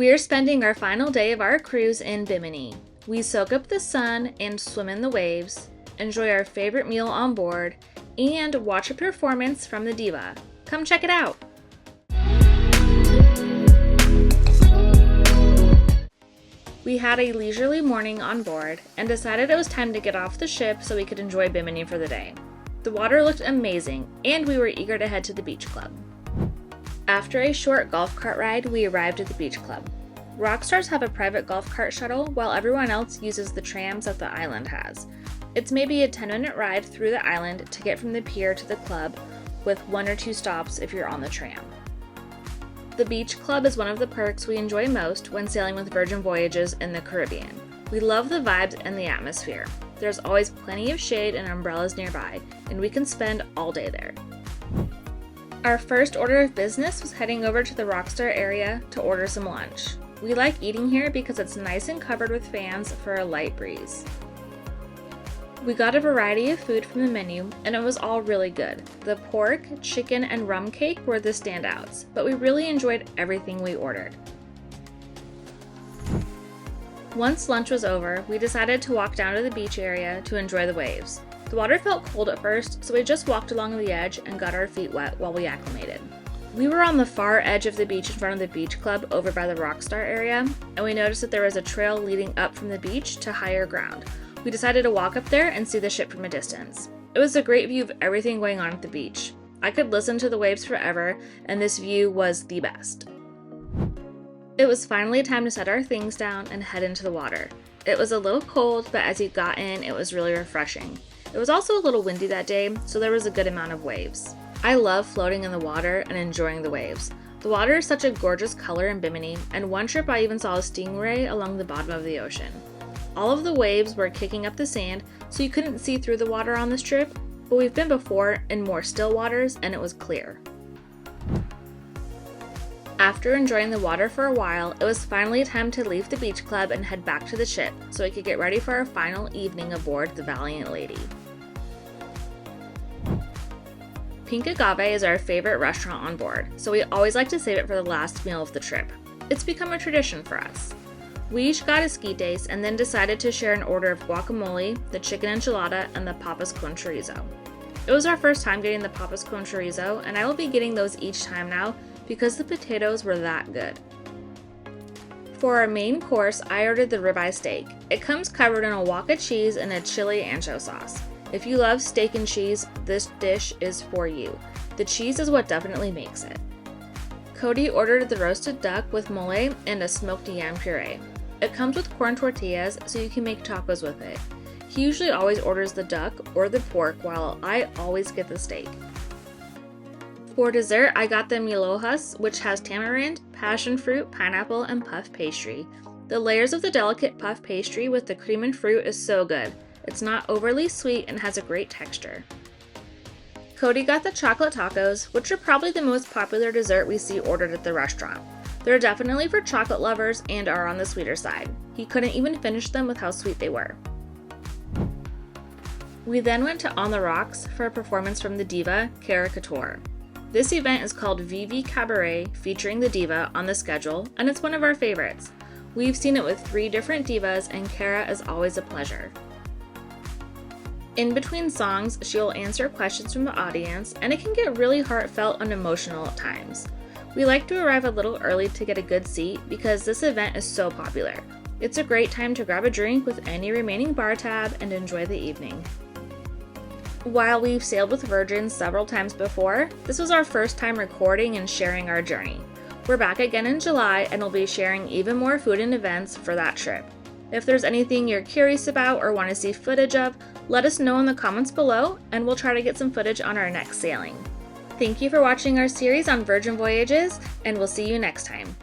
We are spending our final day of our cruise in Bimini. We soak up the sun and swim in the waves, enjoy our favorite meal on board, and watch a performance from the Diva. Come check it out! We had a leisurely morning on board and decided it was time to get off the ship so we could enjoy Bimini for the day. The water looked amazing, and we were eager to head to the beach club. After a short golf cart ride, we arrived at the beach club. Rockstars have a private golf cart shuttle while everyone else uses the trams that the island has. It's maybe a 10-minute ride through the island to get from the pier to the club, with 1 or 2 stops if you're on the tram. The beach club is one of the perks we enjoy most when sailing with Virgin Voyages in the Caribbean. We love the vibes and the atmosphere. There's always plenty of shade and umbrellas nearby, and we can spend all day there. Our first order of business was heading over to the Rockstar area to order some lunch. We like eating here because it's nice and covered with fans for a light breeze. We got a variety of food from the menu, and it was all really good. The pork, chicken, and rum cake were the standouts, but we really enjoyed everything we ordered. Once lunch was over, we decided to walk down to the beach area to enjoy the waves. The water felt cold at first, so we just walked along the edge and got our feet wet while we acclimated. We were on the far edge of the beach in front of the beach club over by the Rockstar area, and we noticed that there was a trail leading up from the beach to higher ground. We decided to walk up there and see the ship from a distance. It was a great view of everything going on at the beach. I could listen to the waves forever, and this view was the best. It was finally time to set our things down and head into the water. It was a little cold, but as you got in, it was really refreshing. It was also a little windy that day, so there was a good amount of waves. I love floating in the water and enjoying the waves. The water is such a gorgeous color in Bimini, and one trip I even saw a stingray along the bottom of the ocean. All of the waves were kicking up the sand, so you couldn't see through the water on this trip, but we've been before in more still waters and it was clear. After enjoying the water for a while, it was finally time to leave the beach club and head back to the ship so we could get ready for our final evening aboard the Valiant Lady. Pink Agave is our favorite restaurant on board, so we always like to save it for the last meal of the trip. It's become a tradition for us. We each got a ski taste and then decided to share an order of guacamole, the chicken enchilada, and the papas con chorizo. It was our first time getting the papas con chorizo, and I will be getting those each time now because the potatoes were that good. For our main course, I ordered the ribeye steak. It comes covered in a wok of cheese and a chili ancho sauce. If you love steak and cheese, this dish is for you. The cheese is what definitely makes it. Cody ordered the roasted duck with mole and a smoked yam puree. It comes with corn tortillas, so you can make tacos with it. He usually always orders the duck or the pork, while I always get the steak. For dessert, I got the milhojas, which has tamarind, passion fruit, pineapple, and puff pastry. The layers of the delicate puff pastry with the cream and fruit is so good. It's not overly sweet and has a great texture. Cody got the chocolate tacos, which are probably the most popular dessert we see ordered at the restaurant. They're definitely for chocolate lovers and are on the sweeter side. He couldn't even finish them with how sweet they were. We then went to On the Rocks for a performance from the Diva, Caricature. This event is called VV Cabaret, featuring the Diva on the schedule, and it's one of our favorites. We've seen it with 3 different divas, and Cara is always a pleasure. In between songs, she'll answer questions from the audience, and it can get really heartfelt and emotional at times. We like to arrive a little early to get a good seat because this event is so popular. It's a great time to grab a drink with any remaining bar tab and enjoy the evening. While we've sailed with Virgin several times before, this was our first time recording and sharing our journey. We're back again in July and we'll be sharing even more food and events for that trip. If there's anything you're curious about or want to see footage of, let us know in the comments below and we'll try to get some footage on our next sailing. Thank you for watching our series on Virgin Voyages, and we'll see you next time.